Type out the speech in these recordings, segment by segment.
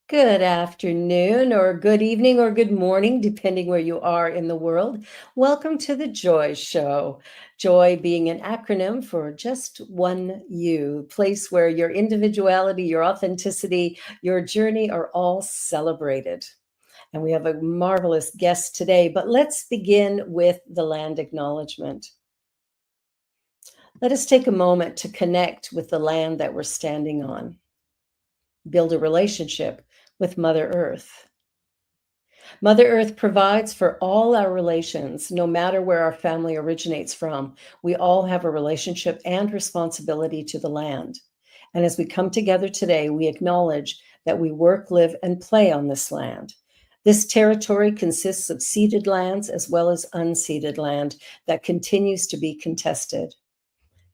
Good afternoon, or good evening, or good morning, depending where you are in the world. Welcome to the Joy Show. Joy being an acronym for just one you, place where your individuality, your authenticity, your journey are all celebrated. And we have a marvelous guest today, but let's begin with the land acknowledgement. Let us take a moment to connect with the land that we're standing on, build a relationship with Mother Earth. Mother Earth provides for all our relations, no matter where our family originates from. We all have a relationship and responsibility to the land. And as we come together today, we acknowledge that we work, live, and play on this land. This territory consists of ceded lands as well as unceded land that continues to be contested.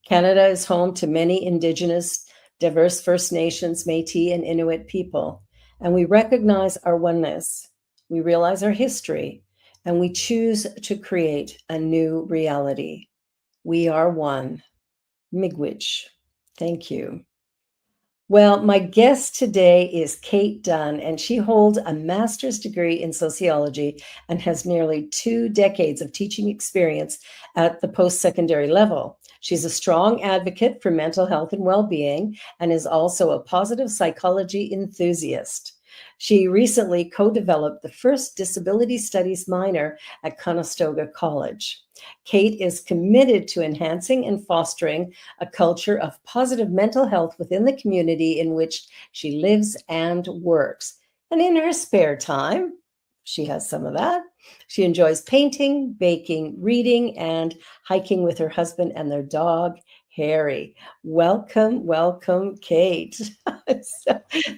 Canada is home to many Indigenous, diverse First Nations, Métis, and Inuit people, and we recognize our oneness. We realize our history, and we choose to create a new reality. We are one. Miigwech. Thank you. Well, my guest today is Kate Dunn, and she holds a master's degree in sociology and has nearly 2 decades of teaching experience at the post-secondary level. She's a strong advocate for mental health and well-being and is also a positive psychology enthusiast. She recently co-developed the first disability studies minor at Conestoga College. Kate is committed to enhancing and fostering a culture of positive mental health within the community in which she lives and works. And in her spare time, she has some of that. She enjoys painting, baking, reading, and hiking with her husband and their dog, Harry. Welcome, Kate.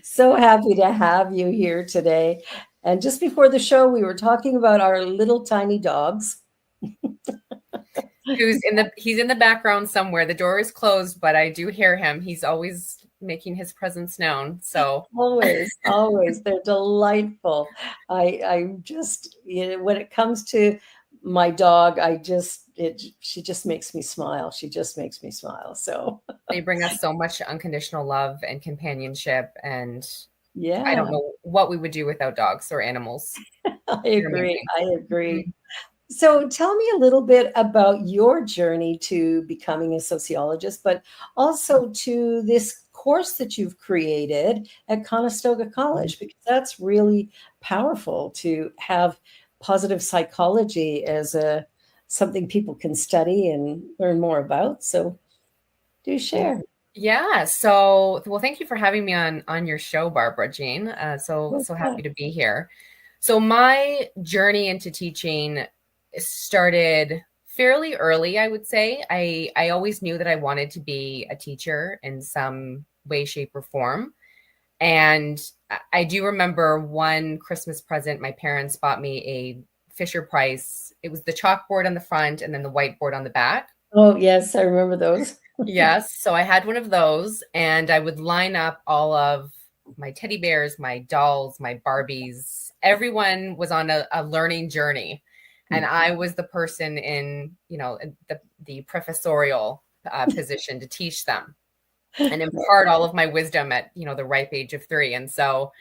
so happy to have you here today. And just before the show, we were talking about our little tiny dogs. He's in the background somewhere. The door is closed, but I do hear him. He's always making his presence known. So always, they're delightful. I just, when it comes to my dog, she just makes me smile. She just makes me smile. So they bring us so much unconditional love and companionship. And yeah, I don't know what we would do without dogs or animals. I agree. Mm-hmm. So tell me a little bit about your journey to becoming a sociologist, but also to this course that you've created at Conestoga College, because that's really powerful to have positive psychology as something people can study and learn more about. So do share. Yeah. So, well, thank you for having me on your show, Barbara Jean. So happy to be here. So my journey into teaching started fairly early, I would say. I always knew that I wanted to be a teacher in some way, shape, or form. And I do remember one Christmas present, my parents bought me a Fisher Price. It was the chalkboard on the front and then the whiteboard on the back. Oh, yes, I remember those. Yes. So I had one of those, and I would line up all of my teddy bears, my dolls, my Barbies. Everyone was on a learning journey. And I was the person in, the professorial position to teach them and impart all of my wisdom at, the ripe age of 3. And so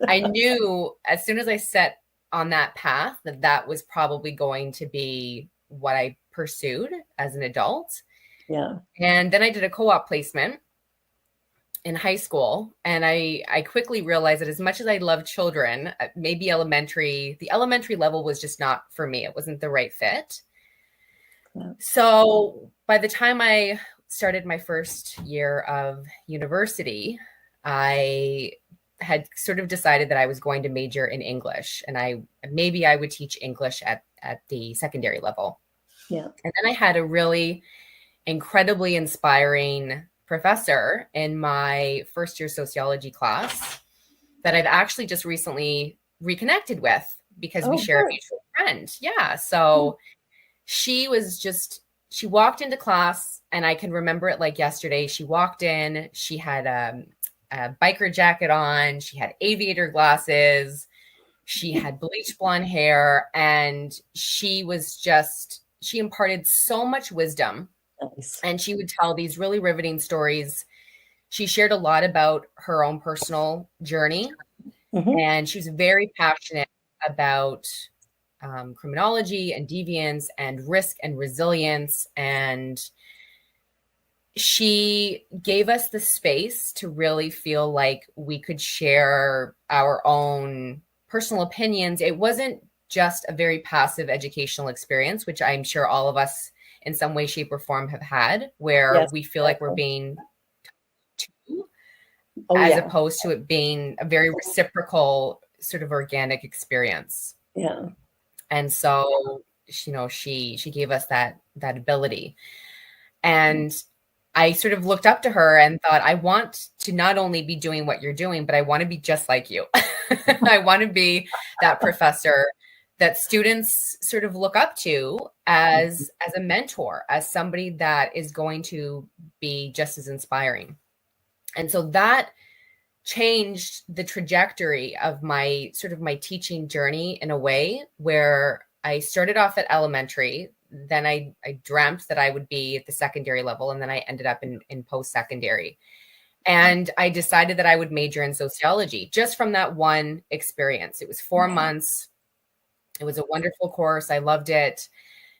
I knew as soon as I set on that path that was probably going to be what I pursued as an adult. Yeah. And then I did a co-op placement in high school. And I quickly realized that as much as I love children, maybe the elementary level was just not for me. It wasn't the right fit. Yeah. So by the time I started my first year of university, I had sort of decided that I was going to major in English, and maybe I would teach English at the secondary level. Yeah. And then I had a really incredibly inspiring professor in my first year sociology class that I've actually just recently reconnected with because we share a mutual friend. Yeah. So she walked into class, and I can remember it like yesterday. She walked in, she had a biker jacket on, she had aviator glasses, she had bleach blonde hair, and she imparted so much wisdom. Nice. And she would tell these really riveting stories. She shared a lot about her own personal journey. And she was very passionate about criminology and deviance and risk and resilience. And she gave us the space to really feel like we could share our own personal opinions. It wasn't just a very passive educational experience, which I'm sure all of us in some way, shape, or form have had, where Yes, we feel like we're exactly. being to, Oh, as yeah. opposed to it being a very reciprocal, sort of organic experience. Yeah. And so, she gave us that ability. And I sort of looked up to her and thought, I want to not only be doing what you're doing, but I want to be just like you. I want to be that professor that students sort of look up to as a mentor, as somebody that is going to be just as inspiring. And so that changed the trajectory of my teaching journey in a way where I started off at elementary. Then I dreamt that I would be at the secondary level, and then I ended up in post-secondary. And I decided that I would major in sociology just from that one experience. It was 4 months. It was a wonderful course. I loved it.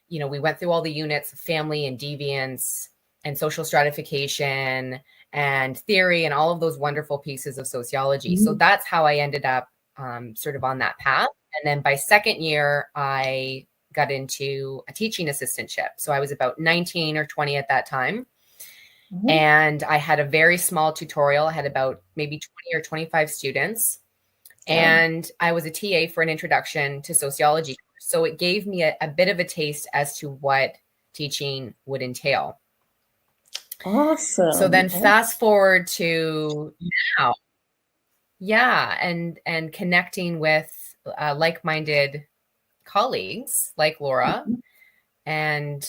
We went through all the units of family and deviance and social stratification and theory and all of those wonderful pieces of sociology. So that's how I ended up sort of on that path. And then by second year, I got into a teaching assistantship. So I was about 19 or 20 at that time. And I had a very small tutorial. I had about maybe 20 or 25 students. And I was a TA for an introduction to sociology. So it gave me a bit of a taste as to what teaching would entail. Awesome. So then fast forward to now. Yeah. And connecting with like-minded colleagues like Laura and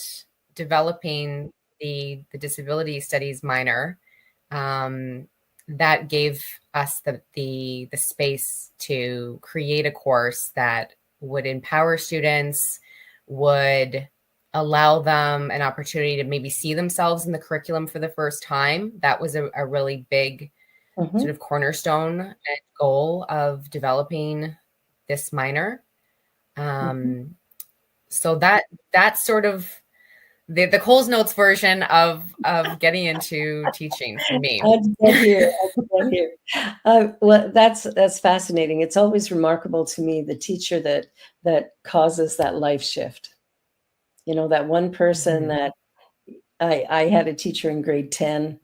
developing the disability studies minor, that gave us the space to create a course that would empower students, would allow them an opportunity to maybe see themselves in the curriculum for the first time. That was a really big sort of cornerstone and goal of developing this minor. So that's sort of the Coles Notes version of getting into teaching for me. I'd get here. I'd get here. Well, that's fascinating. It's always remarkable to me, the teacher that causes that life shift. That one person that I had a teacher in grade 10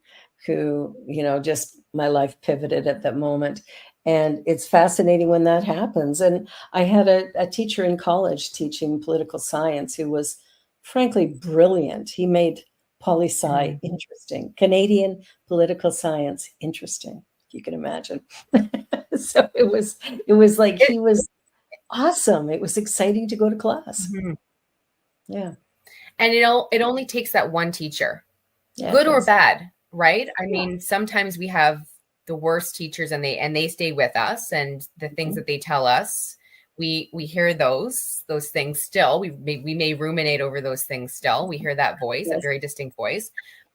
who, just my life pivoted at that moment. And it's fascinating when that happens. And I had a teacher in college teaching political science who was frankly brilliant. He made poli-sci interesting, Canadian political science interesting, if you can imagine. So it was like he was awesome. It was exciting to go to class. Yeah. And it only takes that one teacher, Yeah, good or bad, right? I mean, sometimes we have the worst teachers and they stay with us, and the things that they tell us, we hear those things still. We may ruminate over those things still. We hear that voice, a very distinct voice.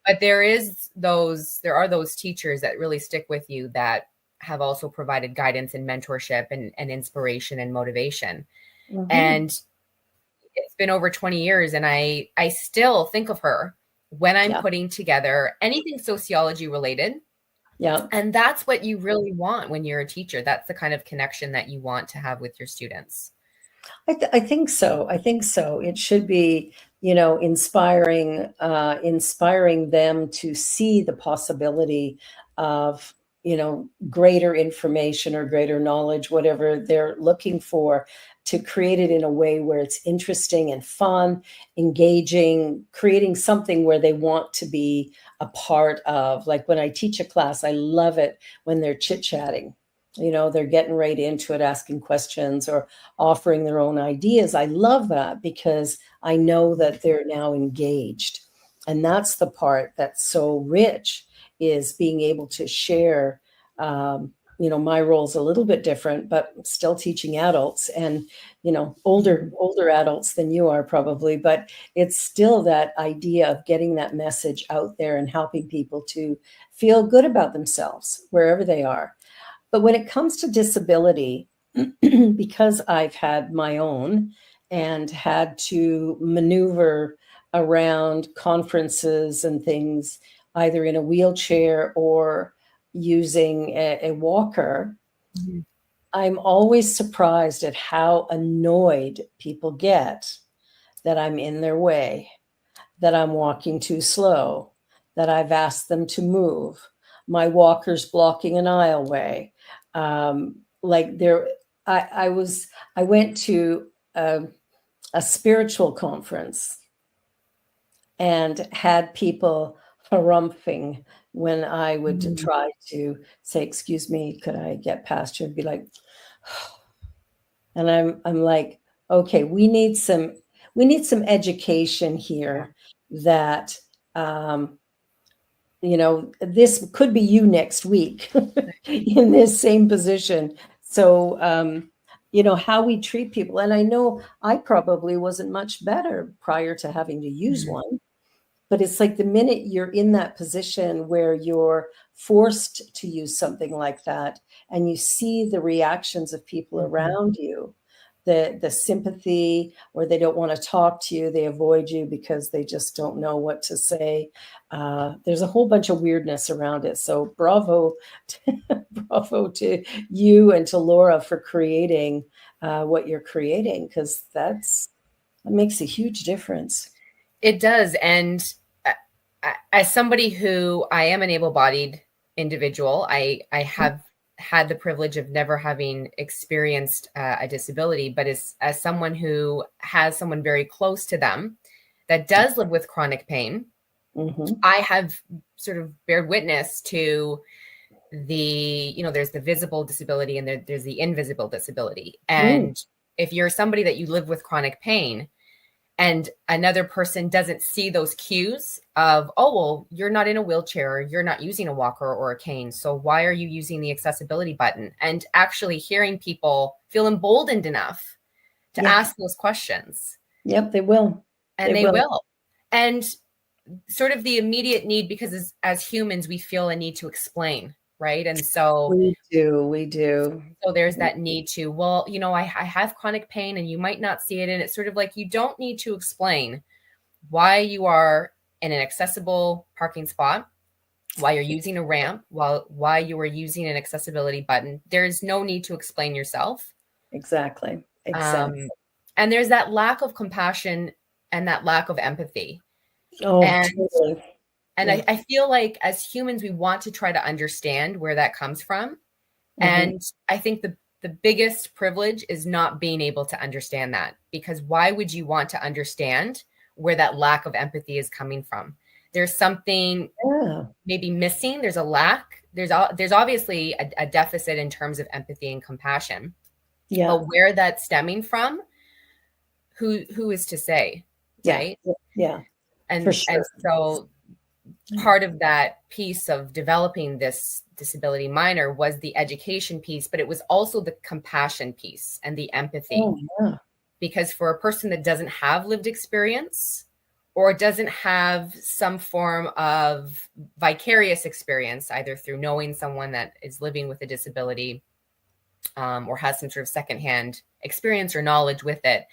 But there are those teachers that really stick with you, that have also provided guidance and mentorship and inspiration and motivation. And it's been over 20 years, and I still think of her when I'm putting together anything sociology related. Yeah. And that's what you really want when you're a teacher. That's the kind of connection that you want to have with your students. I think so. I think so. It should be, inspiring them to see the possibility of, greater information or greater knowledge, whatever they're looking for, to create it in a way where it's interesting and fun, engaging, creating something where they want to be a part of. Like when I teach a class, I love it when they're chit-chatting. They're getting right into it, asking questions or offering their own ideas. I love that because I know that they're now engaged. And that's the part that's so rich, is being able to share. My role's a little bit different, but still teaching adults and, older adults than you are probably, but it's still that idea of getting that message out there and helping people to feel good about themselves wherever they are. But when it comes to disability, because I've had my own and had to maneuver around conferences and things, either in a wheelchair or using a walker, Mhm. I'm always surprised at how annoyed people get that I'm in their way, that I'm walking too slow, that I've asked them to move, my walker's blocking an aisleway. Like there, I was, I went to a spiritual conference and had people harumphing when I would Mhm. try to say, "Excuse me, could I get past you?" And be like, and I'm like, okay, we need some education Yeah. here that this could be you next week in this same position. So how we treat people. And I know I probably wasn't much better prior to having to use Mhm. one. But it's like the minute you're in that position where you're forced to use something like that and you see the reactions of people Mhm. around you, the sympathy, or they don't want to talk to you, they avoid you because they just don't know what to say. There's a whole bunch of weirdness around it. So bravo, bravo to you and to Laura for creating what you're creating, because that makes a huge difference. It does. And as somebody who I am an able-bodied individual, I have had the privilege of never having experienced a disability, but as someone who has someone very close to them that does live with chronic pain, Hmm. I have sort of bared witness to there's the visible disability and there's the invisible disability. Mm, And if you're somebody that you live with chronic pain, and another person doesn't see those cues of, oh, well, you're not in a wheelchair, you're not using a walker or a cane, so why are you using the accessibility button? And actually hearing people feel emboldened enough to yeah. ask those questions, Yep, they will. They and they will. will. And sort of the immediate need, because as humans we feel a need to explain, right? And so We do. We do. there's that need to, well, I have chronic pain and you might not see it, and it's sort of like, you don't need to explain why you are in an accessible parking spot, why you're using a ramp, why you are using an accessibility button. There's no need to explain yourself. Exactly. Exactly. Um, and there's that lack of compassion and that lack of empathy. Oh, And totally. Yeah. I feel like as humans, we want to try to understand where that comes from. Hmm. And I think the biggest privilege is not being able to understand that, because why would you want to understand where that lack of empathy is coming from? There's something Yeah. maybe missing. There's a lack. There's obviously a deficit in terms of empathy and compassion, Yeah. but where that's stemming from, who is to say, Yeah. right? Yeah. For And sure. so part of that piece of developing this disability minor was the education piece, but it was also the compassion piece and the empathy. Oh, yeah. Because for a person that doesn't have lived experience or doesn't have some form of vicarious experience, either through knowing someone that is living with a disability, or has some sort of secondhand experience or knowledge with it,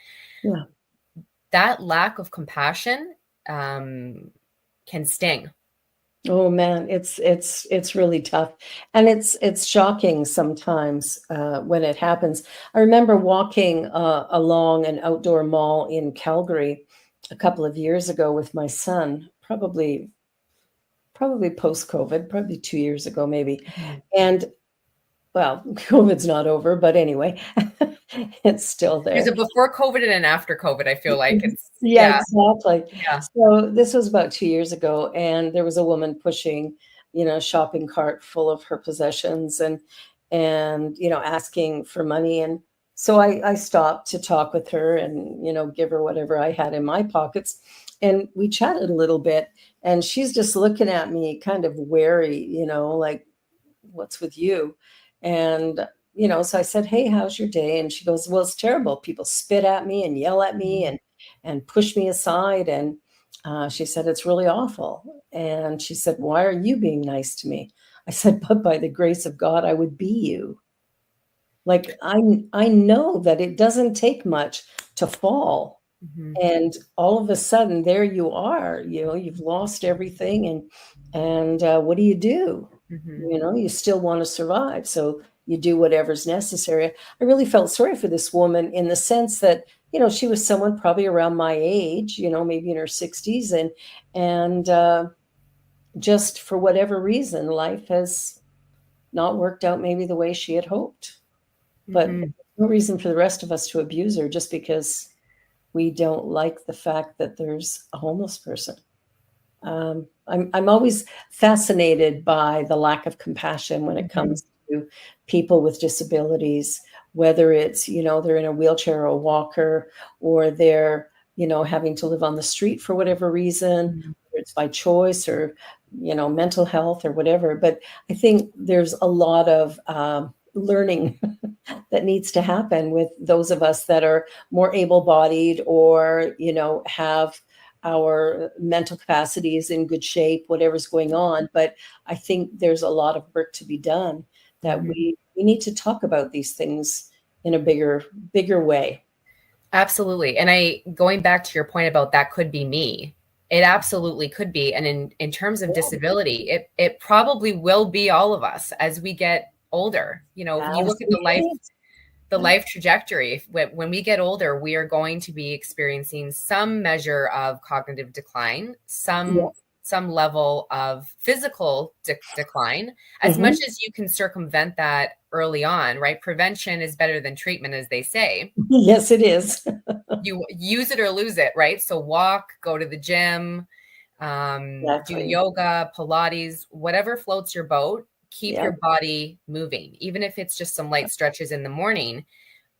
Yeah. that lack of compassion can sting. Oh man, it's really tough, and it's shocking sometimes when it happens. I remember walking along an outdoor mall in Calgary a couple of years ago with my son, probably post COVID, probably 2 years ago, maybe. Mhm. And well, COVID's not over, but anyway, it's still There's there. a before COVID and an after COVID. I feel like it's, Yeah, yeah, exactly. yeah. So this was about 2 years ago, and there was a woman pushing, a shopping cart full of her possessions and asking for money. And so I stopped to talk with her and, give her whatever I had in my pockets. And we chatted a little bit, and she's just looking at me kind of wary, like, what's with you? And, so I said, hey, how's your day? And she goes, well, it's terrible. People spit at me and yell at me Mhm. and push me aside. And she said, it's really awful. And she said, why are you being nice to me? I said, but by the grace of God, I would be you. Like, I know that it doesn't take much to fall. Mm-hmm. And all of a sudden, there you are, you've lost everything. And what do? Mm-hmm. You still want to survive. So you do whatever's necessary. I really felt sorry for this woman in the sense that, she was someone probably around my age, maybe in her 60s. And just for whatever reason, life has not worked out maybe the way she had hoped. But Mm-hmm. no reason for the rest of us to abuse her just because we don't like the fact that there's a homeless person. I'm always fascinated by the lack of compassion when it Mm-hmm. comes to people with disabilities, whether it's, they're in a wheelchair or a walker, or they're, having to live on the street for whatever reason, Mm-hmm. whether it's by choice or, mental health or whatever. But I think there's a lot of learning that needs to happen with those of us that are more able-bodied or, have our mental capacities in good shape, whatever's going on. But I think there's a lot of work to be done, that Mm-hmm. we need to talk about these things in a bigger way. Absolutely. And going back to your point about that could be me. It absolutely could be. And in terms of disability, it probably will be all of us as we get older. If you look at Absolutely. the life trajectory, when we get older, we are going to be experiencing some measure of cognitive decline, Yeah. some level of physical decline, as much Mhm. as you can circumvent that early on, right? Prevention is better than treatment, as they say. Yes, it is. You use it or lose it, right? So walk, go to the gym, do Exactly. yoga, Pilates, whatever floats your boat. Keep Yeah. your body moving, even if it's just some light stretches in the morning.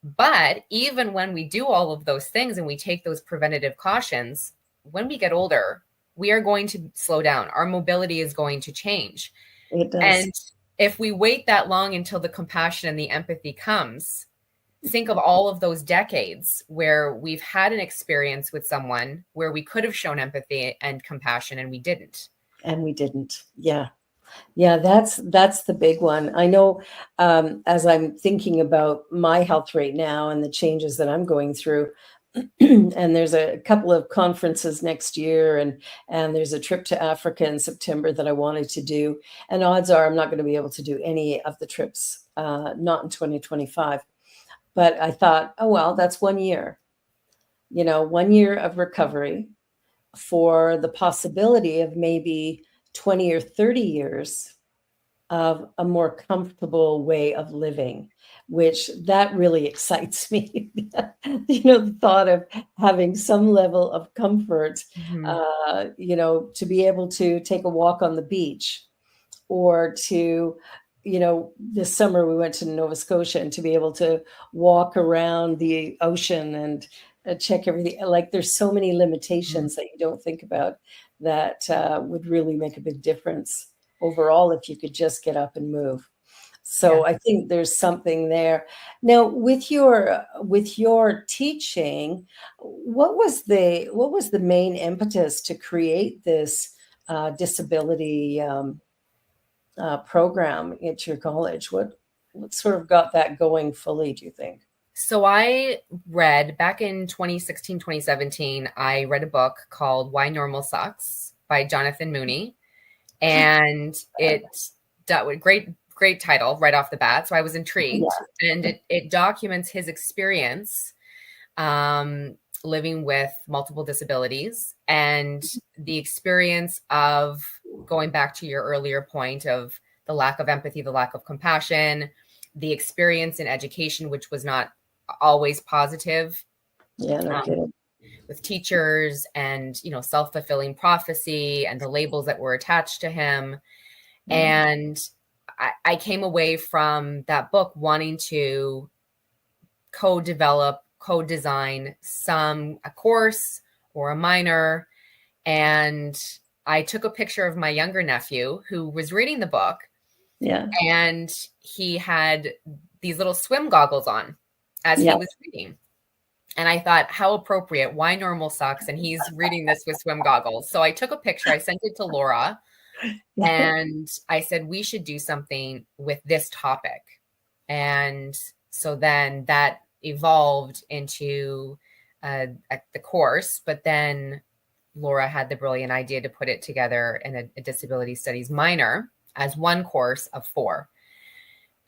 But even when we do all of those things and we take those preventative cautions, when we get older, we are going to slow down. Our mobility is going to change. It does. And if we wait that long until the compassion and the empathy comes, think of all of those decades where we've had an experience with someone where we could have shown empathy and compassion and we didn't. And we didn't. Yeah. Yeah, that's the big one. I know, as I'm thinking about my health right now and the changes that I'm going through, and there's a couple of conferences next year, and there's a trip to Africa in September that I wanted to do. And odds are I'm not going to be able to do any of the trips, not in 2025. But I thought, oh well, that's 1 year. 1 year of recovery for the possibility of maybe 20 or 30 years of a more comfortable way of living, which that really excites me. The thought of having some level of comfort, Mm-hmm. to be able to take a walk on the beach, or to, this summer we went to Nova Scotia, and to be able to walk around the ocean and check everything. Like, there's so many limitations that you don't think about that would really make a big difference overall if you could just get up and move. Yeah. So I think there's something there. Now, with your teaching, what was the main impetus to create this disability program at your college? What sort of got that going fully, do you think? So I read back in 2016, 2017, I read a book called Why Normal Sucks by Jonathan Mooney. And great title right off the bat. So I was intrigued. And it documents his experience living with multiple disabilities, and the experience of, going back to your earlier point, of the lack of empathy, the lack of compassion, the experience in education, which was not always positive, Yeah, no kidding. with teachers, and self-fulfilling prophecy and the labels that were attached to him. And I came away from that book wanting to co-develop, co-design a course or a minor. And I took a picture of my younger nephew who was reading the book, Yeah. and he had these little swim goggles on as he Yeah. was reading. And I thought, how appropriate. Why Normal Sucks? And he's reading this with swim goggles. So I took a picture. I sent it to Laura, And I said, we should do something with this topic. And so then that evolved into the course, but then Laura had the brilliant idea to put it together in a disability studies minor as one course of 4.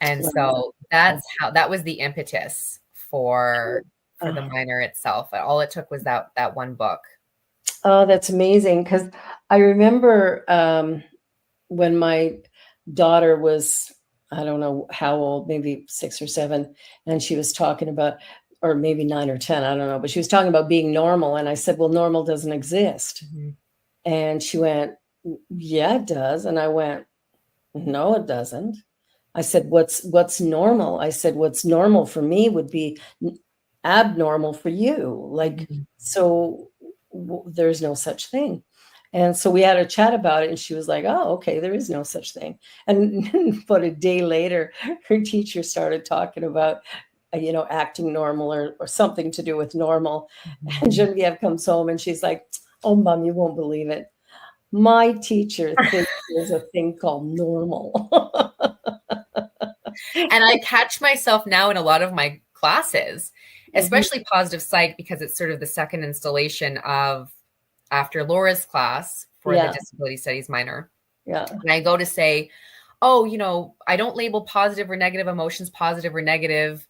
And so that's how, that was the impetus for the minor itself. All it took was that one book. Oh, that's amazing. Because I remember when my daughter was, I don't know how old, maybe 6 or 7, and she was talking about, or maybe 9 or 10, I don't know, but she was talking about being normal. And I said, well, normal doesn't exist. Mm-hmm. And she went, yeah, it does. And I went, no, it doesn't. I said, what's normal? I said, what's normal for me would be abnormal for you. Like, Mm-hmm. so there's no such thing. And so we had a chat about it, and she was like, oh, okay, there is no such thing. And but a day later, her teacher started talking about, acting normal or something to do with normal. Mm-hmm. And Genevieve comes home and she's like, oh, Mom, you won't believe it. My teacher thinks there's a thing called normal. And I catch myself now in a lot of my classes, especially positive psych, because it's sort of the second installation of after Laura's class for the disability studies minor. Yeah. And I go to say, oh, I don't label positive or negative emotions positive or negative.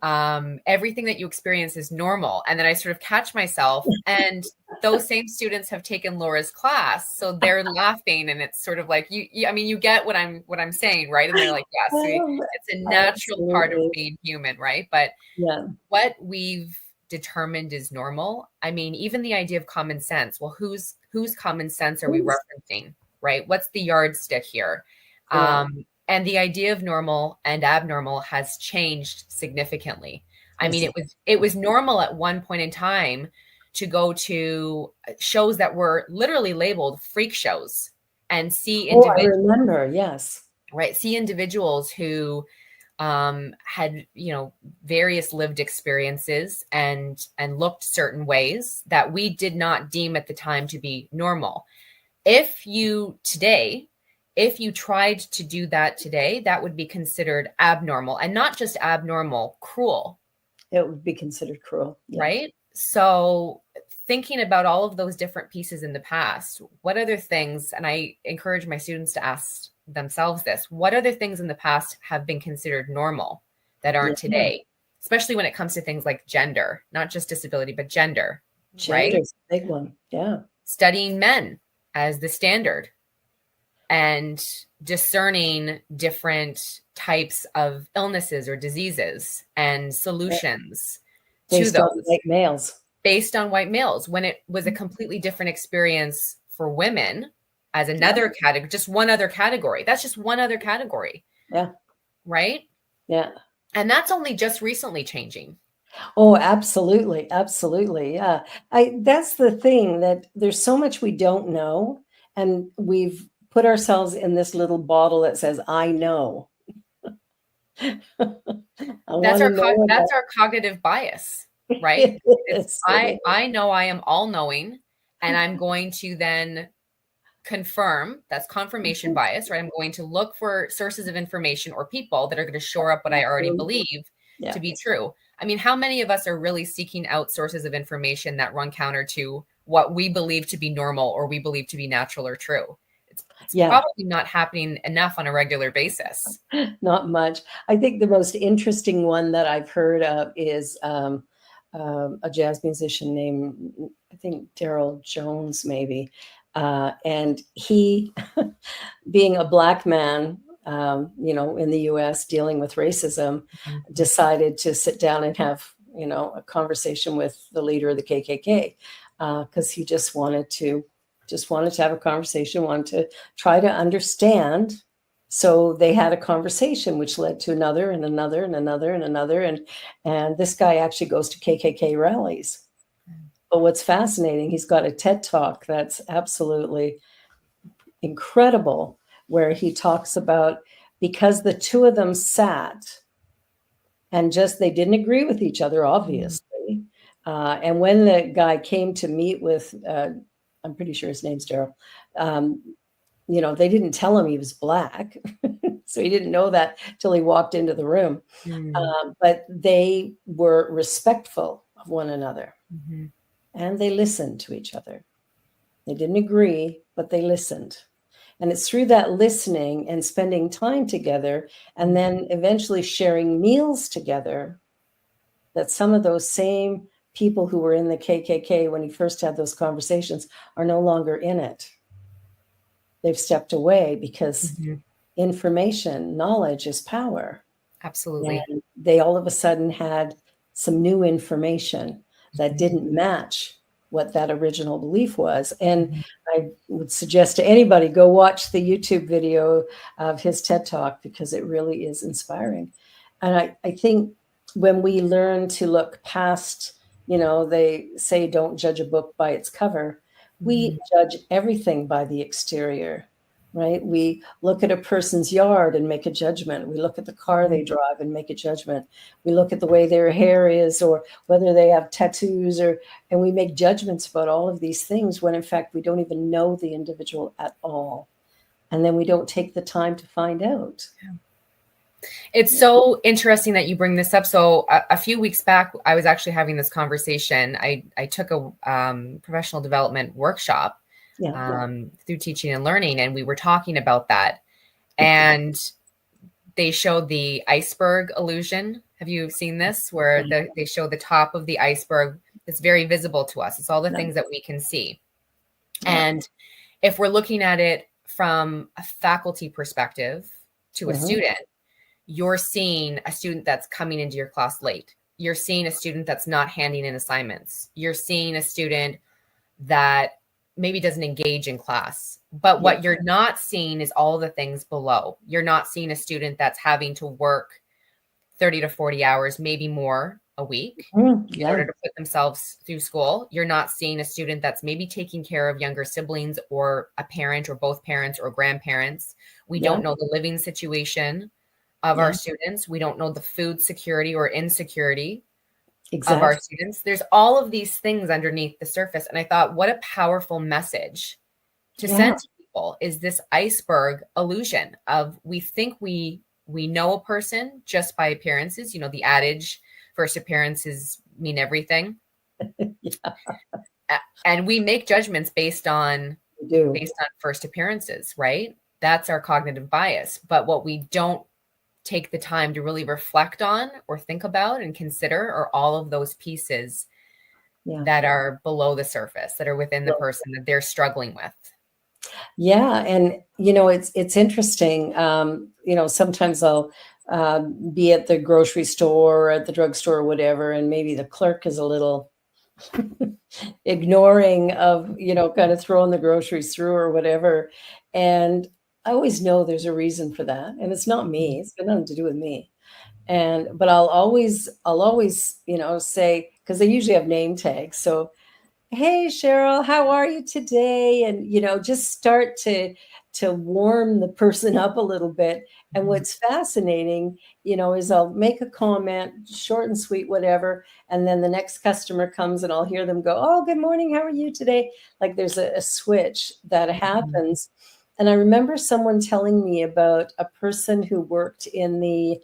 Everything that you experience is normal. And then I sort of catch myself, and those same students have taken Laura's class, so they're laughing, and it's sort of like you get what I'm saying, right? And they're like, yes, it's a natural part of being human, right? But what we've determined is normal. I mean, even the idea of common sense. Well, whose common sense are we referencing, right? What's the yardstick here? And the idea of normal and abnormal has changed significantly. I mean, it was normal at one point in time to go to shows that were literally labeled freak shows and see individuals. I remember, yes. Right. See individuals who had, various lived experiences and looked certain ways that we did not deem at the time to be normal. If you tried to do that today, that would be considered abnormal, and not just abnormal, cruel. It would be considered cruel. Yeah. Right? So thinking about all of those different pieces in the past, what other things, and I encourage my students to ask themselves this, what other things in the past have been considered normal that aren't today, especially when it comes to things like gender, not just disability, but gender, right? Gender's a big one. Yeah. Studying men as the standard and discerning different types of illnesses or diseases and solutions to those. Based on white males, when it was a completely different experience for women as another category, just one other category. That's just one other category. Yeah. Right? Yeah. And that's only just recently changing. Oh, absolutely. Absolutely. Yeah. That's the thing, that there's so much we don't know, and we've put ourselves in this little bottle that says, I know. That's our cognitive bias, right? I know I am all knowing, and I'm going to then confirm. That's confirmation bias, right? I'm going to look for sources of information or people that are going to shore up what I already believe to be true. I mean, how many of us are really seeking out sources of information that run counter to what we believe to be normal or we believe to be natural or true? It's probably not happening enough on a regular basis. Not much. I think the most interesting one that I've heard of is a jazz musician named, I think, Daryl Jones, maybe. And he, being a Black man, in the US dealing with racism, decided to sit down and have, a conversation with the leader of the KKK, because he just wanted to have a conversation, wanted to try to understand. So they had a conversation, which led to another and another and another and another. And this guy actually goes to KKK rallies. But what's fascinating, he's got a TED Talk that's absolutely incredible, where he talks about, because the two of them sat and they didn't agree with each other, obviously. And when the guy came to meet with, I'm pretty sure his name's Daryl, they didn't tell him he was Black. So he didn't know that till he walked into the room. Mm. But they were respectful of one another, Mhm. and they listened to each other. They didn't agree, but they listened. And it's through that listening and spending time together, and then eventually sharing meals together, that some of those same people who were in the KKK when he first had those conversations are no longer in it. They've stepped away because Mhm. information, knowledge is power. Absolutely. And they all of a sudden had some new information that didn't match what that original belief was. And Mhm. I would suggest to anybody, go watch the YouTube video of his TED Talk, because it really is inspiring. And I think when we learn to look past, they say don't judge a book by its cover. We Mhm. judge everything by the exterior, right? We look at a person's yard and make a judgment. We look at the car they drive and make a judgment. We look at the way their hair is, or whether they have tattoos, and we make judgments about all of these things when in fact we don't even know the individual at all. And then we don't take the time to find out. It's so interesting that you bring this up. So a few weeks back, I was actually having this conversation. I took a professional development workshop Yeah. through teaching and learning, and we were talking about that. And they showed the iceberg illusion. Have you seen this? Where they show the top of the iceberg. It's very visible to us. It's all the Yeah. things that we can see. Yeah. And if we're looking at it from a faculty perspective to a student, you're seeing a student that's coming into your class late. You're seeing a student that's not handing in assignments. You're seeing a student that maybe doesn't engage in class. But what you're not seeing is all the things below. You're not seeing a student that's having to work 30 to 40 hours, maybe more a week in order to put themselves through school. You're not seeing a student that's maybe taking care of younger siblings, or a parent, or both parents, or grandparents. We don't know the living situation of our students. We don't know the food security or insecurity of our students. There's all of these things underneath the surface. And I thought, what a powerful message to send to people is this iceberg illusion of, we think we know a person just by appearances. The adage, first appearances mean everything. And we make judgments based on first appearances, right? That's our cognitive bias. But what we don't take the time to really reflect on or think about and consider are all of those pieces that are below the surface, that are within the person that they're struggling with. Yeah. And, it's interesting. Sometimes I'll be at the grocery store or at the drugstore or whatever, and maybe the clerk is a little ignoring of, kind of throwing the groceries through or whatever. And I always know there's a reason for that. And it's not me. It's got nothing to do with me. But I'll always, say, because they usually have name tags. So, hey, Cheryl, how are you today? And, just start to warm the person up a little bit. And what's fascinating, is I'll make a comment, short and sweet, whatever. And then the next customer comes and I'll hear them go, oh, good morning. How are you today? Like there's a switch that happens. And I remember someone telling me about a person who worked in the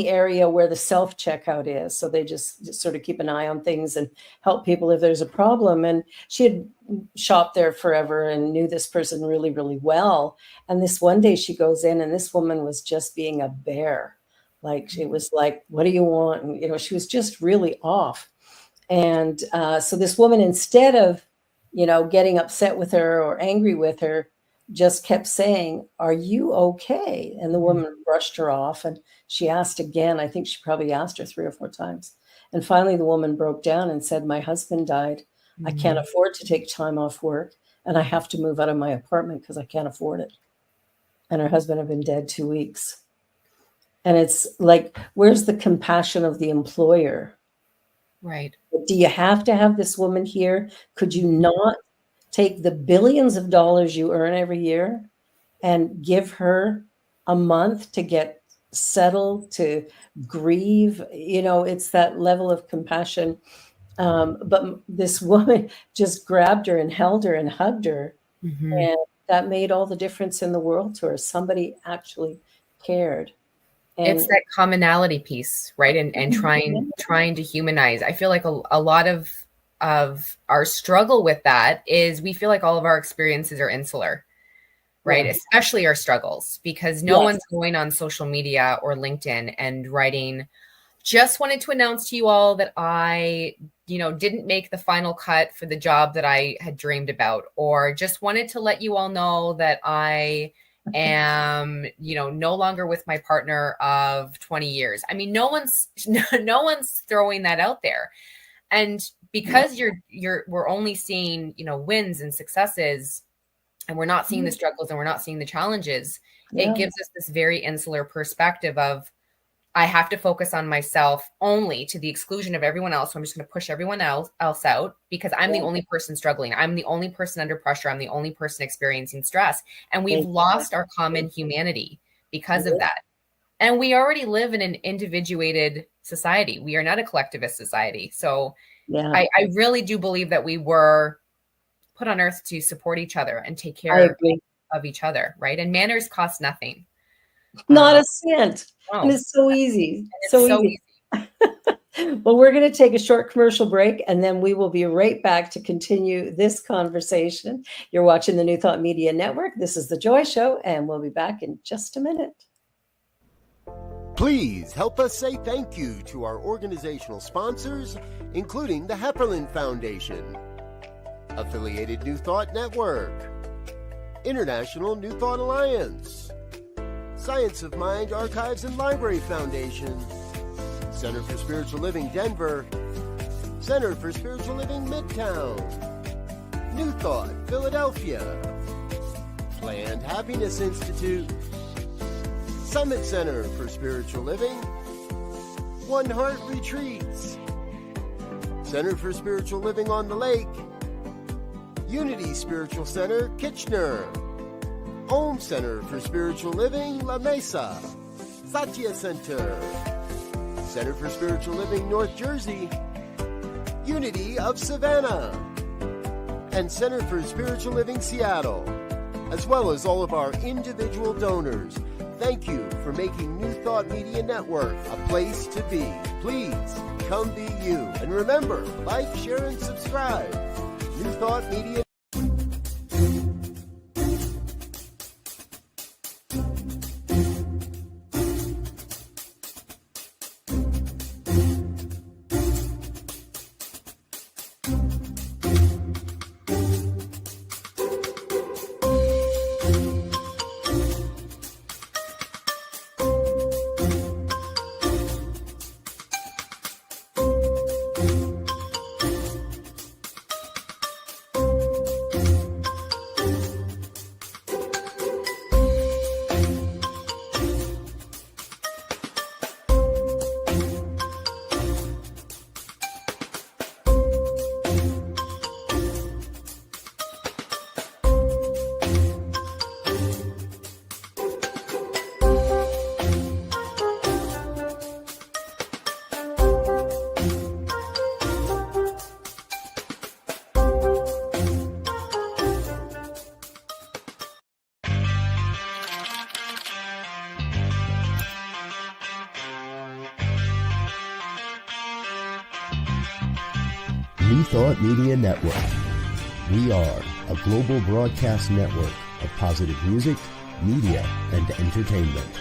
area where the self checkout is. So they just sort of keep an eye on things and help people if there's a problem. And she had shopped there forever and knew this person really, really well. And this one day she goes in and this woman was just being a bear. Like it was like, what do you want? And, she was just really off. And so this woman, instead of, getting upset with her or angry with her, just kept saying, are you okay? And the woman brushed her off and she asked again. I think she probably asked her 3 or 4 times. And finally, the woman broke down and said, my husband died. I can't afford to take time off work. And I have to move out of my apartment because I can't afford it. And her husband had been dead 2 weeks. And it's like, where's the compassion of the employer? Right. Do you have to have this woman here? Could you not take the billions of dollars you earn every year and give her a month to get settled, to grieve? It's that level of compassion. But this woman just grabbed her and held her and hugged her. And that made all the difference in the world to her. Somebody actually cared. It's And that commonality piece, right? And trying to humanize. I feel like a lot of our struggle with that is we feel like all of our experiences are insular, right? yeah, Especially our struggles, because no yes, one's going on social media or LinkedIn and writing, just wanted to announce to you all that I, didn't make the final cut for the job that I had dreamed about, or just wanted to let you all know that I am, no longer with my partner of 20 years. I mean, no one's throwing that out there. And because we're only seeing, wins and successes, and we're not seeing the struggles and we're not seeing the challenges, it yeah, gives us this very insular perspective of, I have to focus on myself only to the exclusion of everyone else. So I'm just going to push everyone else out because I'm the yeah, only person struggling. I'm the only person under pressure. I'm the only person experiencing stress. And we've lost our common exactly. humanity because of that. And we already live in an individuated society. We are not a collectivist society. So Yeah, I really do believe that we were put on earth to support each other and take I care agree. of each other, right? And manners cost nothing. Not a cent. And No, it's so easy. and it's So so easy. easy. Well, we're going to take a short commercial break and then we will be right back to continue this conversation. You're watching the New Thought Media Network. This is The Joy Show, and we'll be back in just a minute. Please help us say thank you to our organizational sponsors, including the Hepperlin Foundation, Affiliated New Thought Network, International New Thought Alliance, Science of Mind Archives and Library Foundation, Center for Spiritual Living Denver, Center for Spiritual Living Midtown, New Thought Philadelphia, Planned Happiness Institute, Summit Center for Spiritual Living, One Heart Retreats, Center for Spiritual Living on the Lake, Unity Spiritual Center, Kitchener, Om Center for Spiritual Living, La Mesa, Satya Center, Center for Spiritual Living, North Jersey, Unity of Savannah, and Center for Spiritual Living, Seattle, as well as all of our individual donors. Thank you for making New Thought Media Network a place to be. Please come be you. And remember, like, share, and subscribe. New Thought Media. New Thought Media Network. We are a global broadcast network of positive music, media, and entertainment,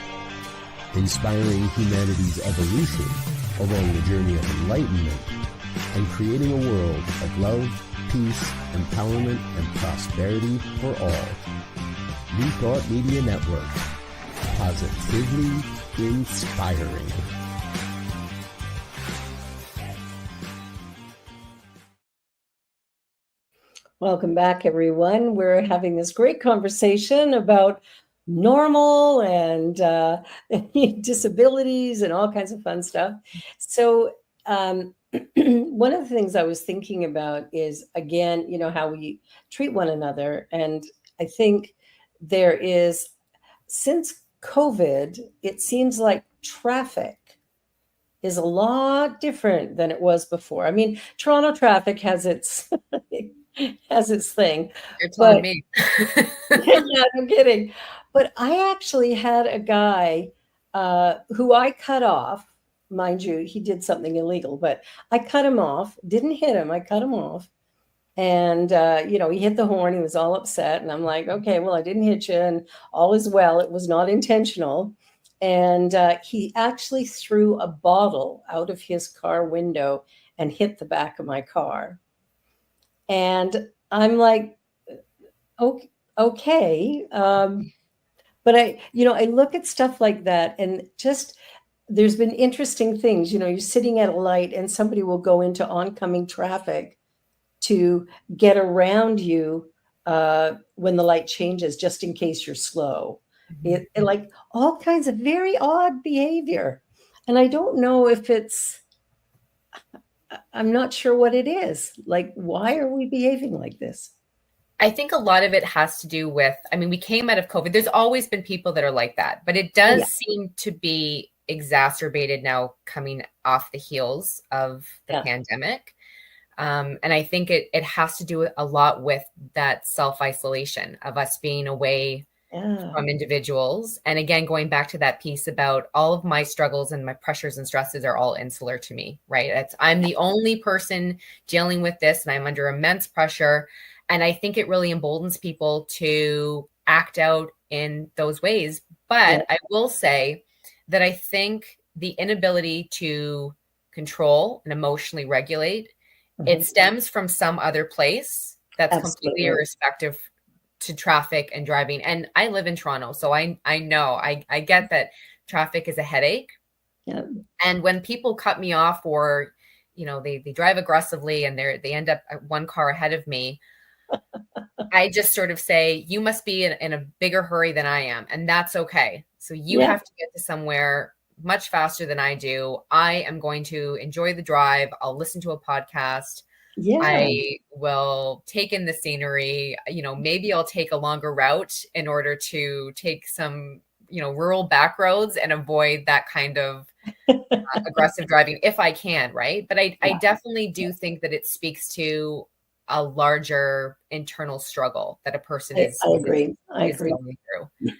inspiring humanity's evolution along the journey of enlightenment and creating a world of love, peace, empowerment, and prosperity for all. New Thought Media Network. Positively inspiring. Welcome back, everyone. We're having this great conversation about normal and disabilities and all kinds of fun stuff. So one of the things I was thinking about is, again, how we treat one another. And I think there is, since COVID, it seems like traffic is a lot different than it was before. I mean, Toronto traffic has its has its thing. You're telling But me. yeah, no kidding. But I actually had a guy who I cut off. Mind you, he did something illegal, but I cut him off. Didn't hit him. I cut him off. And, he hit the horn. He was all upset. And I'm like, okay, well, I didn't hit you. And all is well. It was not intentional. And he actually threw a bottle out of his car window and hit the back of my car. And I'm like, okay. But I look at stuff like that and just there's been interesting things. You're sitting at a light and somebody will go into oncoming traffic to get around you when the light changes, just in case you're slow. It like all kinds of very odd behavior. And I don't know if I'm not sure what it is. Like, why are we behaving like this? I think a lot of it has to do with, we came out of COVID. There's always been people that are like that, but it does seem to be exacerbated now coming off the heels of the pandemic. And I think it has to do a lot with that self-isolation of us being away from individuals. And again, going back to that piece about all of my struggles and my pressures and stresses are all insular to me, right? I'm the only person dealing with this and I'm under immense pressure. And I think it really emboldens people to act out in those ways. But I will say that I think the inability to control and emotionally regulate, it stems from some other place that's completely irrespective to traffic and driving. And I live in Toronto, so I know, I get that traffic is a headache. Yeah. And when people cut me off or, they drive aggressively and they end up one car ahead of me, I just sort of say, you must be in a bigger hurry than I am. And that's okay. So you have to get to somewhere much faster than I do. I am going to enjoy the drive. I'll listen to a podcast. I will take in the scenery. Maybe I'll take a longer route in order to take some, rural back roads and avoid that kind of aggressive driving if I can. Right. But I definitely do think that it speaks to a larger internal struggle that a person is going through.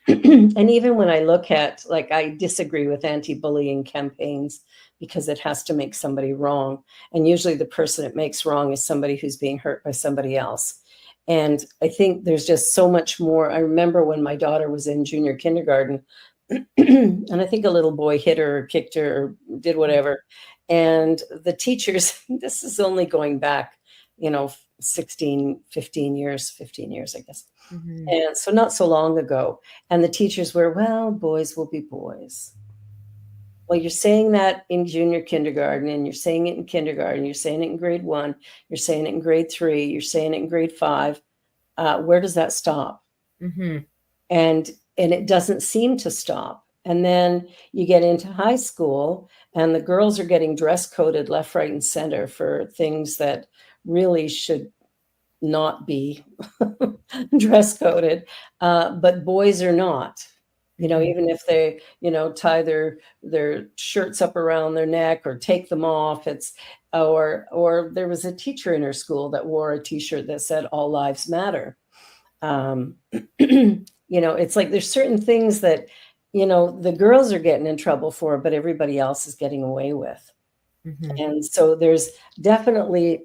And even when I look at, I disagree with anti-bullying campaigns because it has to make somebody wrong. And usually the person it makes wrong is somebody who's being hurt by somebody else. And I think there's just so much more. I remember when my daughter was in junior kindergarten and I think a little boy hit her or kicked her or did whatever. And the teachers, this is only going back, 15 years, I guess. And so not so long ago. And the teachers were, well, boys will be boys. Well, you're saying that in junior kindergarten, and you're saying it in kindergarten, you're saying it in grade 1, you're saying it in grade 3, you're saying it in grade 5. Where does that stop? And it doesn't seem to stop. And then you get into high school and the girls are getting dress coded left, right, and center for things that really should not be dress coded, but boys are not. Even if they, tie their shirts up around their neck or take them off, or there was a teacher in her school that wore a t-shirt that said all lives matter. It's like there's certain things that, the girls are getting in trouble for, but everybody else is getting away with. And so there's definitely,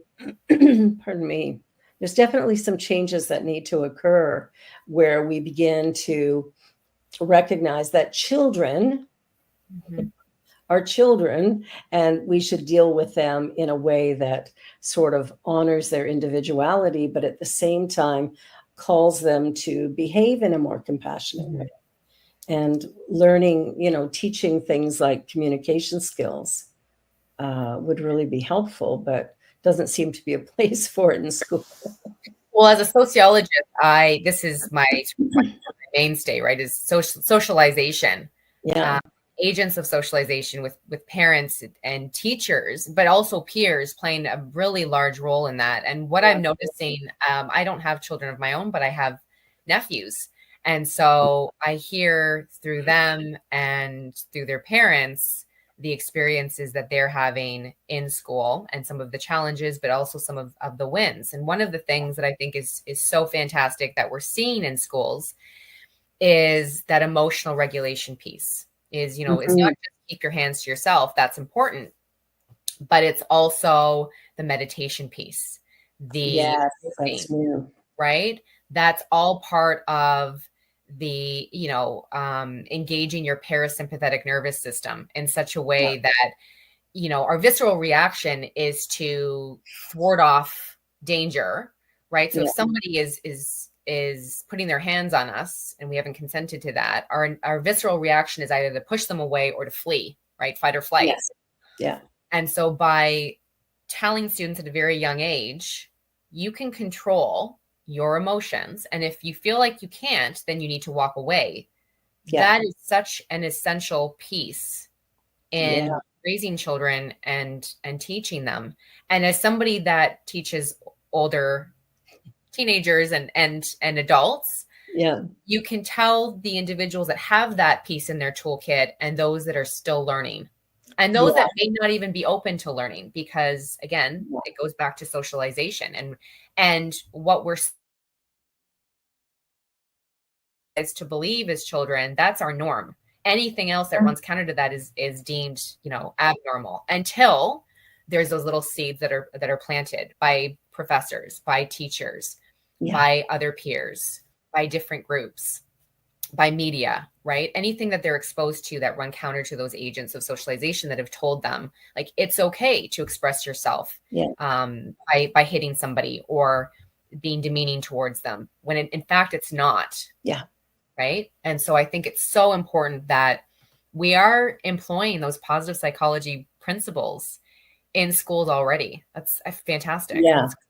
pardon me, there's definitely some changes that need to occur where we begin to recognize that children are children and we should deal with them in a way that sort of honors their individuality, but at the same time calls them to behave in a more compassionate way. And learning, teaching things like communication skills would really be helpful, but doesn't seem to be a place for it in school. Well, as a sociologist, this is my mainstay, right, is socialization. Agents of socialization with parents and teachers, but also peers playing a really large role in that. And what I'm noticing, I don't have children of my own, but I have nephews. And so I hear through them and through their parents the experiences that they're having in school and some of the challenges, but also some of the wins. And one of the things that I think is so fantastic that we're seeing in schools is that emotional regulation piece is, it's not just keep your hands to yourself. That's important, but it's also the meditation piece, Yes, that's new. right? That's all part of the, engaging your parasympathetic nervous system in such a way that, our visceral reaction is to thwart off danger, right? So if somebody is putting their hands on us and we haven't consented to that, our visceral reaction is either to push them away or to flee, right? Fight or flight. Yes. Yeah. And so by telling students at a very young age, you can control your emotions. And if you feel like you can't, then you need to walk away. Yeah. That is such an essential piece in raising children and teaching them. And as somebody that teaches older teenagers and adults, you can tell the individuals that have that piece in their toolkit and those that are still learning. And those that may not even be open to learning, because again, it goes back to socialization and what we're is to believe as children, that's our norm. Anything else that runs counter to that is deemed, abnormal, until there's those little seeds that are planted by professors, by teachers, by other peers, by different groups, by media, right? Anything that they're exposed to that run counter to those agents of socialization that have told them, like, it's okay to express yourself by hitting somebody or being demeaning towards them, when in fact it's not. Yeah. Right. And so I think it's so important that we are employing those positive psychology principles in schools already. That's fantastic.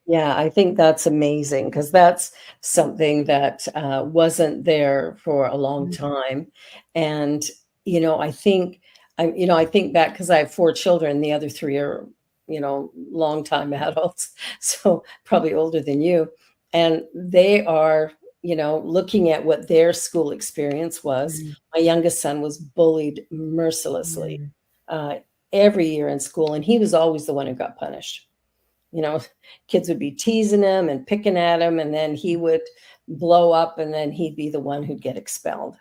Yeah, I think that's amazing, because that's something that wasn't there for a long time. And, I think back, because I have 4 children, the other 3 are, long time adults, so probably older than you. And they are, looking at what their school experience was. My youngest son was bullied mercilessly every year in school, and he was always the one who got punished. Kids would be teasing him and picking at him, and then he would blow up, and then he'd be the one who'd get expelled.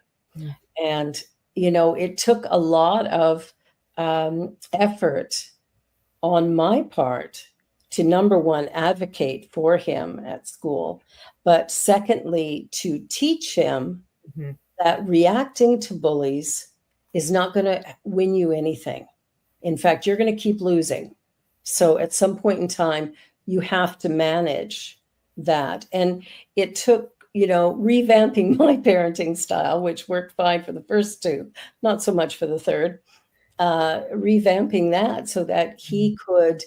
And, it took a lot of effort on my part to, number one, advocate for him at school, but secondly, to teach him that reacting to bullies is not going to win you anything. In fact, you're going to keep losing. So at some point in time, you have to manage that. And it took, revamping my parenting style, which worked fine for the first 2, not so much for the third, revamping that so that he could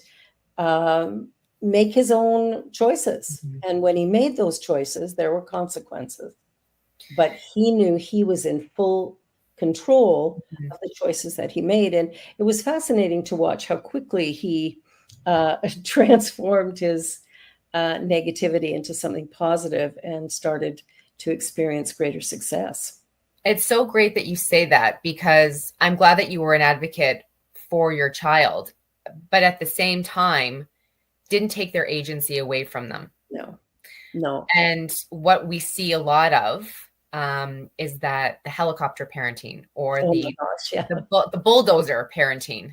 make his own choices. And when he made those choices, there were consequences. But he knew he was in full control of the choices that he made. And it was fascinating to watch how quickly he transformed his negativity into something positive and started to experience greater success. It's so great that you say that, because I'm glad that you were an advocate for your child, but at the same time, didn't take their agency away from them. No. And what we see a lot of is that the helicopter parenting, or the bulldozer parenting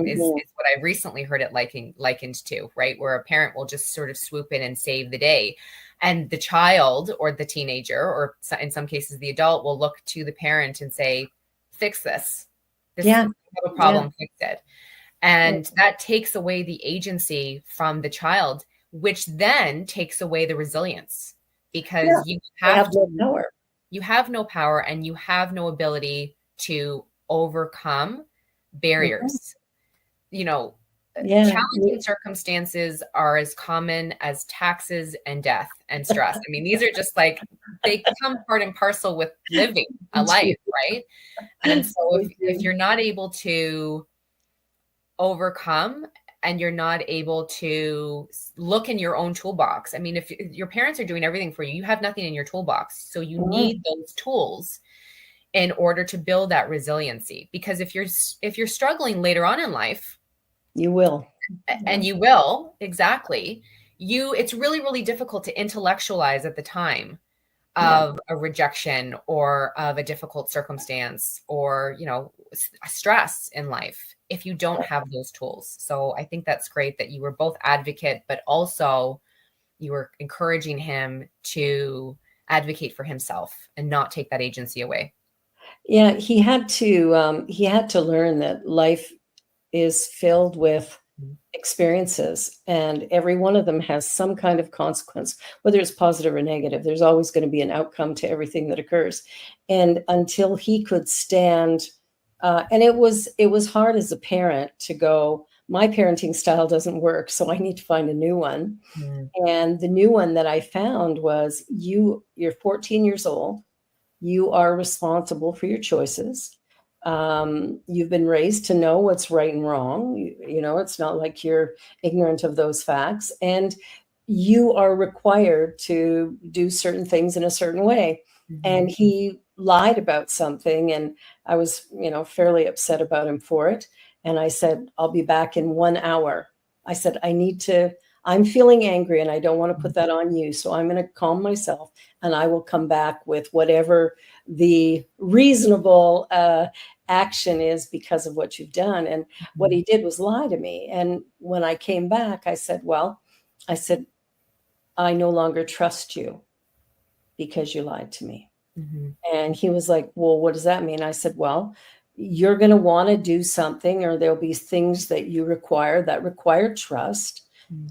is what I recently heard it likened to, right? Where a parent will just sort of swoop in and save the day. And the child or the teenager, or in some cases the adult, will look to the parent and say, fix this. You have a problem, fix it. And that takes away the agency from the child, which then takes away the resilience, because you have no power. You have no power, and you have no ability to overcome barriers. Challenging circumstances are as common as taxes and death and stress. I mean, these are just they come part and parcel with living a life, right? And so if you're not able to overcome, and you're not able to look in your own toolbox. I mean, if your parents are doing everything for you, you have nothing in your toolbox. So you need those tools in order to build that resiliency. Because if you're struggling later on in life, You will. and you will, exactly, it's really, really difficult to intellectualize at the time of a rejection or of a difficult circumstance or, stress in life if you don't have those tools. So I think that's great that you were both advocate, but also you were encouraging him to advocate for himself and not take that agency away. Yeah, he had to learn that life is filled with experiences, and every one of them has some kind of consequence, whether it's positive or negative. There's always going to be an outcome to everything that occurs. And until he could stand, and it was hard as a parent to go, my parenting style doesn't work, so I need to find a new one. And the new one that I found was you're 14 years old. You are responsible for your choices. You've been raised to know what's right and wrong. It's not like you're ignorant of those facts, and you are required to do certain things in a certain way. And he lied about something, and I was, fairly upset about him for it. And I said, I'll be back in 1 hour. I said, I'm feeling angry and I don't want to put that on you. So I'm going to calm myself and I will come back with whatever the reasonable action is because of what you've done. And what he did was lie to me. And when I came back, I said, I no longer trust you because you lied to me. And he was like, well, what does that mean? I said, well, you're going to want to do something, or there'll be things that you require that require trust,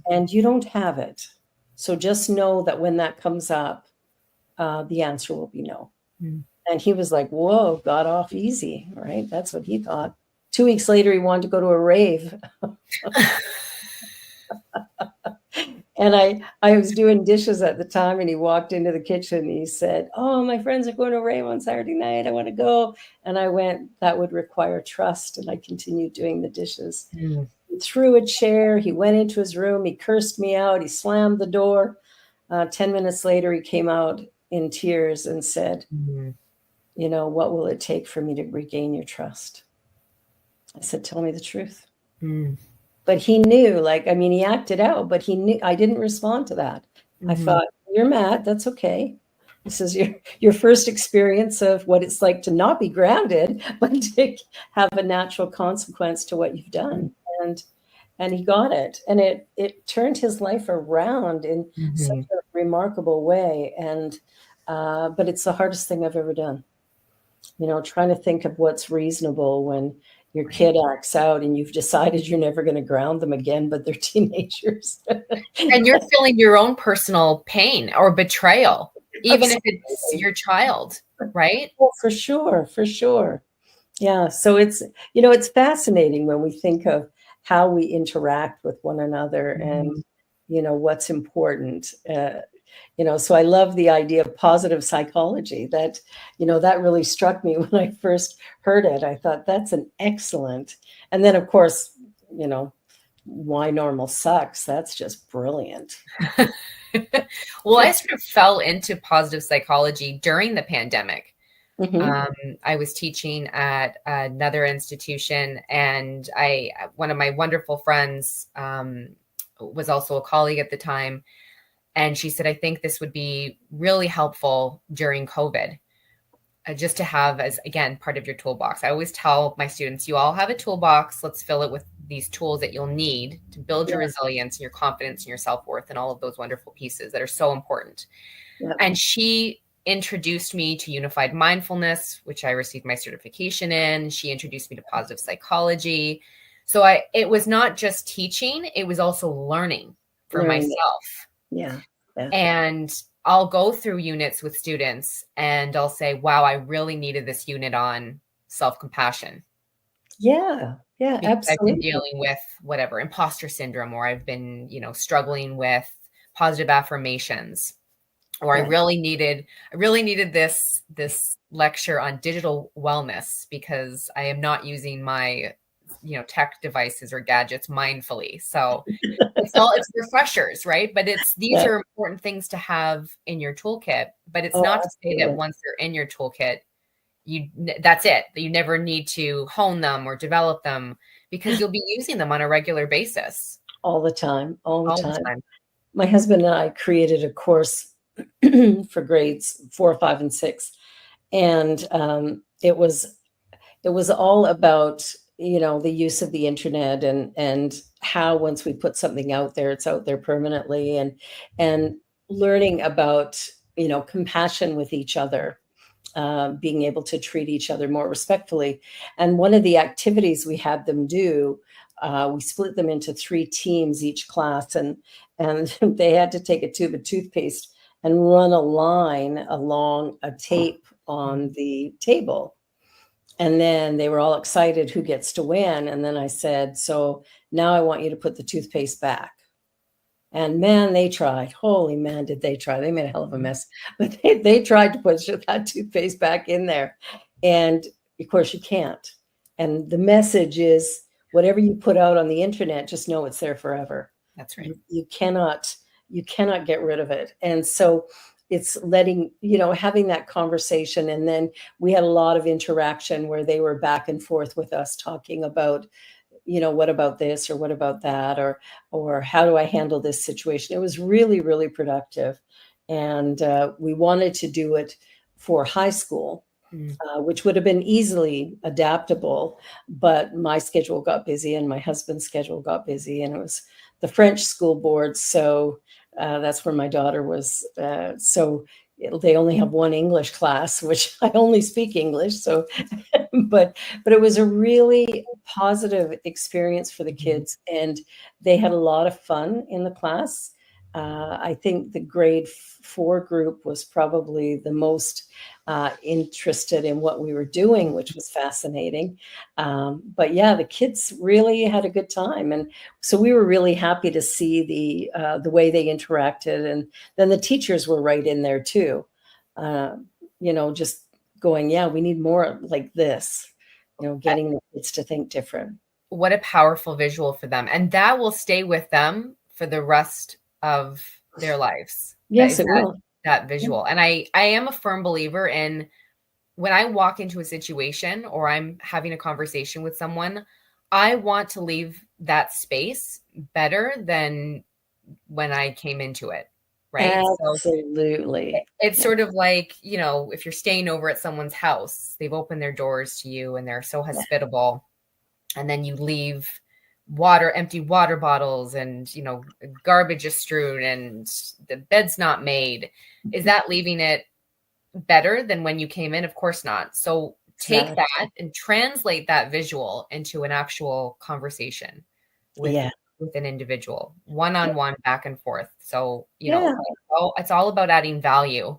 and you don't have it. So just know that when that comes up, the answer will be no. And he was like, whoa, got off easy, right? That's what he thought. 2 weeks later, he wanted to go to a rave. And I was doing dishes at the time, and he walked into the kitchen and he said, oh, my friends are going to a rave on Saturday night. I want to go. And I went, that would require trust. And I continued doing the dishes. He threw a chair. He went into his room. He cursed me out. He slammed the door. 10 minutes later, he came out in tears and said, what will it take for me to regain your trust? I said, tell me the truth. But he knew, he acted out, but he knew I didn't respond to that. I thought, you're mad. That's okay. This is your first experience of what it's like to not be grounded, but to have a natural consequence to what you've done. And he got it. And it turned his life around in such a remarkable way. And but it's the hardest thing I've ever done. Trying to think of what's reasonable when your kid acts out and you've decided you're never going to ground them again, but they're teenagers. And you're feeling your own personal pain or betrayal, even if it's your child, right? Oh, for sure. For sure. Yeah. So it's fascinating when we think of how we interact with one another and, what's important. So I love the idea of positive psychology that really struck me when I first heard it. I thought that's an excellent. And then, of course, why normal sucks. That's just brilliant. Well, I sort of fell into positive psychology during the pandemic. I was teaching at another institution, and one of my wonderful friends was also a colleague at the time. And she said, I think this would be really helpful during COVID, just to have as, again, part of your toolbox. I always tell my students, you all have a toolbox. Let's fill it with these tools that you'll need to build your resilience and your confidence and your self-worth and all of those wonderful pieces that are so important. And she introduced me to unified mindfulness, which I received my certification in. She introduced me to positive psychology. So it was not just teaching, it was also learning for myself. Yeah. And I'll go through units with students and I'll say, wow, I really needed this unit on self-compassion. Yeah. Yeah, absolutely. I've been dealing with whatever, imposter syndrome, or I've been, struggling with positive affirmations, or I really needed this lecture on digital wellness because I am not using my tech devices or gadgets mindfully. So it's refreshers, right? But these are important things to have in your toolkit, but it's not to say that once they're in your toolkit, that's it. You never need to hone them or develop them because you'll be using them on a regular basis. All the time, all the All the time. time. My husband and I created a course for grades 4, 5, and 6. And it was all about, the use of the internet and how once we put something out there, it's out there permanently, and learning about, compassion with each other, being able to treat each other more respectfully. And one of the activities we had them do, we split them into 3 teams each class, and they had to take a tube of toothpaste and run a line along a tape on the table. And then they were all excited who gets to win. And then I said, so now I want you to put the toothpaste back. And man, they tried. Holy man, did they try. They made a hell of a mess. But they tried to put that toothpaste back in there. And of course you can't. And the message is whatever you put out on the internet, just know it's there forever. That's right. You cannot get rid of it. And so it's letting, having that conversation. And then we had a lot of interaction where they were back and forth with us talking about, what about this or what about that, or how do I handle this situation? It was really, really productive. And we wanted to do it for high school, which would have been easily adaptable. But my schedule got busy and my husband's schedule got busy, and it was the French school board. So that's where my daughter was. So they only have one English class, which I only speak English. So, but it was a really positive experience for the kids, and they had a lot of fun in the class. I think the grade 4 group was probably the most interested in what we were doing, which was fascinating. But yeah, the kids really had a good time. And so we were really happy to see the way they interacted. And then the teachers were right in there too, just going, yeah, we need more like this, getting the kids to think different. What a powerful visual for them. And that will stay with them for the rest of their lives. Yes, it will. That visual. And I am a firm believer in when I walk into a situation or I'm having a conversation with someone, I want to leave that space better than when I came into it. Right. Absolutely. So it's sort of like, if you're staying over at someone's house, they've opened their doors to you and they're so hospitable. And then you leave empty water bottles and, garbage is strewn and the bed's not made. Is that leaving it better than when you came in? Of course not. So take that and translate that visual into an actual conversation with an individual, one-on-one, back and forth. So, it's all about adding value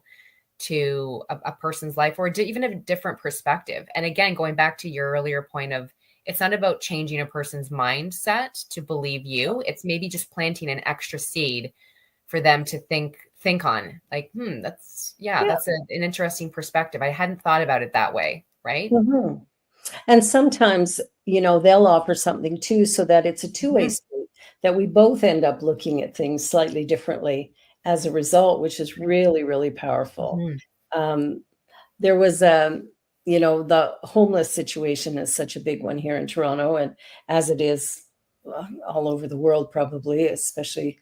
to a person's life, or even a different perspective. And again, going back to your earlier point of, it's not about changing a person's mindset to believe you. It's maybe just planting an extra seed for them to think on, like, that's an interesting perspective. I hadn't thought about it that way. Right. Mm-hmm. And sometimes, they'll offer something too, so that it's a two-way street, that we both end up looking at things slightly differently as a result, which is really, really powerful. There was the homeless situation is such a big one here in Toronto, and as it is all over the world, probably, especially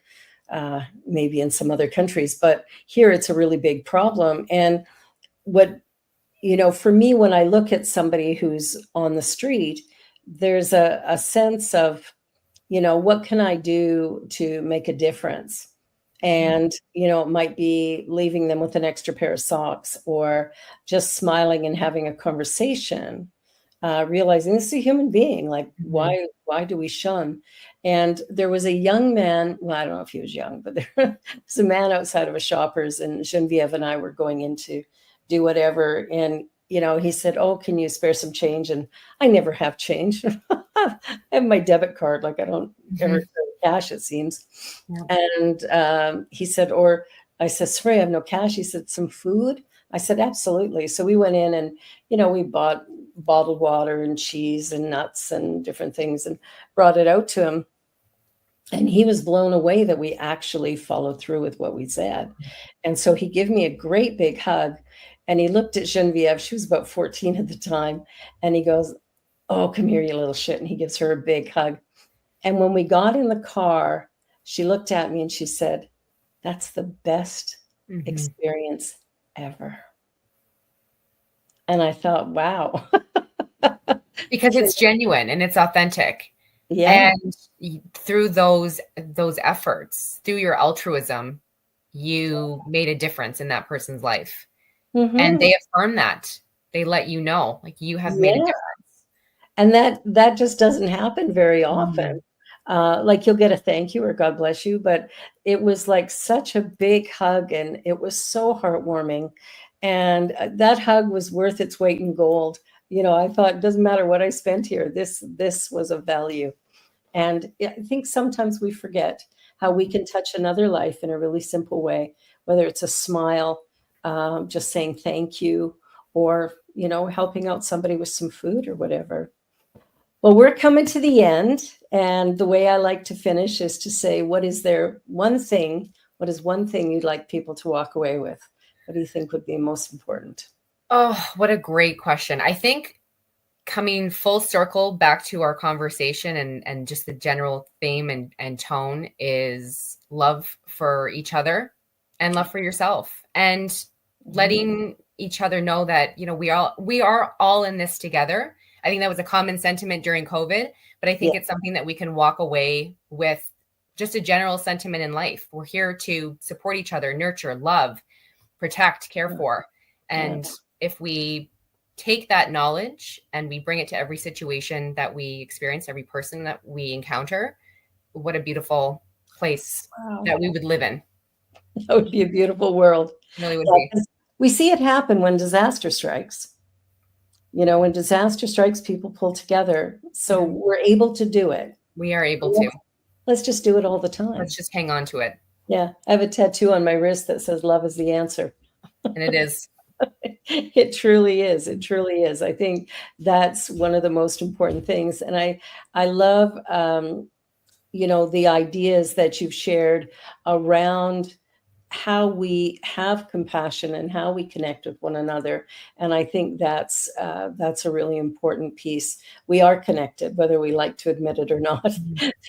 maybe in some other countries. But here it's a really big problem. And for me, when I look at somebody who's on the street, there's a sense of, what can I do to make a difference? And, it might be leaving them with an extra pair of socks, or just smiling and having a conversation, realizing this is a human being. Like, why do we shun? And there was a young man, well, I don't know if he was young, but there was a man outside of a Shoppers, and Genevieve and I were going in to do whatever. And, he said, "Oh, can you spare some change?" And I never have change. I have my debit card. Like, I don't ever carry cash, it seems. Yeah. And he said, I said, "Sorry, I have no cash." He said, "Some food?" I said, "Absolutely." So we went in and, we bought bottled water and cheese and nuts and different things and brought it out to him. And he was blown away that we actually followed through with what we said. And so he gave me a great big hug. And he looked at Genevieve. She was about 14 at the time. And he goes, "Oh, come here, you little shit." And he gives her a big hug. And when we got in the car, she looked at me and she said, "That's the best experience ever." And I thought, wow. Because it's genuine and it's authentic. Yeah. And through those efforts, through your altruism, you made a difference in that person's life. And they affirm that. They let you know, like, you have made a difference. And that just doesn't happen very often. Like, you'll get a thank you or God bless you, but it was like such a big hug, and it was so heartwarming. And that hug was worth its weight in gold. You know, I thought, it doesn't matter what I spent here. This was of value. And I think sometimes we forget how we can touch another life in a really simple way, whether it's a smile, just saying thank you, or, you know, helping out somebody with some food or whatever. Well, we're coming to the end. And the way I like to finish is to say, what is one thing you'd like people to walk away with? What do you think would be most important? Oh, what a great question. I think coming full circle back to our conversation and just the general theme and tone is love for each other and love for yourself, and letting each other know that, you know, we are all in this together. I think that was a common sentiment during COVID, but I think it's something that we can walk away with, just a general sentiment in life. We're here to support each other, nurture, love, protect, care for. And if we take that knowledge and we bring it to every situation that we experience, every person that we encounter, what a beautiful place that we would live in. That would be a beautiful world. It really would be. We see it happen when disaster strikes. You know, when disaster strikes, people pull together. So we're able to do it. We are able to. Let's just do it all the time. Let's just hang on to it. Yeah. I have a tattoo on my wrist that says love is the answer. And it is. It truly is. It truly is. I think that's one of the most important things. And I love, you know, the ideas that you've shared around how we have compassion and how we connect with one another. And I think that's a really important piece. We are connected, whether we like to admit it or not.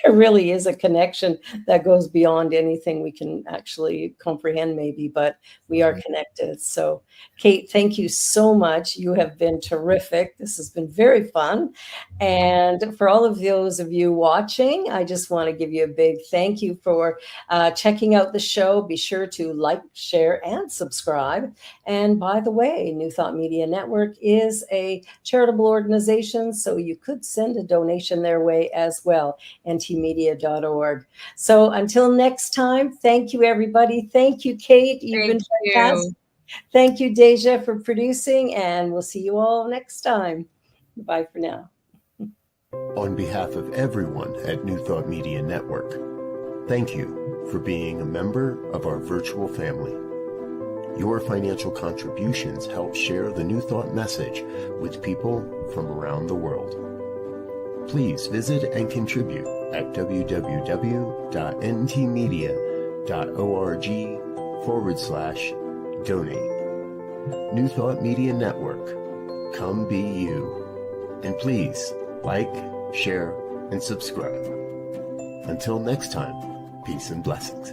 There really is a connection that goes beyond anything we can actually comprehend, maybe, but we are connected. So, Kate, thank you so much. You have been terrific. This has been very fun. And for all of those of you watching, I just want to give you a big thank you for checking out the show. Be sure to like, share, and subscribe. And by the way, New Thought Media Network is a charitable organization, so you could send a donation their way as well, ntmedia.org. So until next time, thank you, everybody. Thank you, Kate. You've been fantastic. Thank you, Deja, for producing, and we'll see you all next time. Bye for now. On behalf of everyone at New Thought Media Network, thank you for being a member of our virtual family. Your financial contributions help share the New Thought message with people from around the world. Please visit and contribute at www.ntmedia.org/donate. New Thought Media Network, come be you. And please like, share, and subscribe. Until next time, peace and blessings.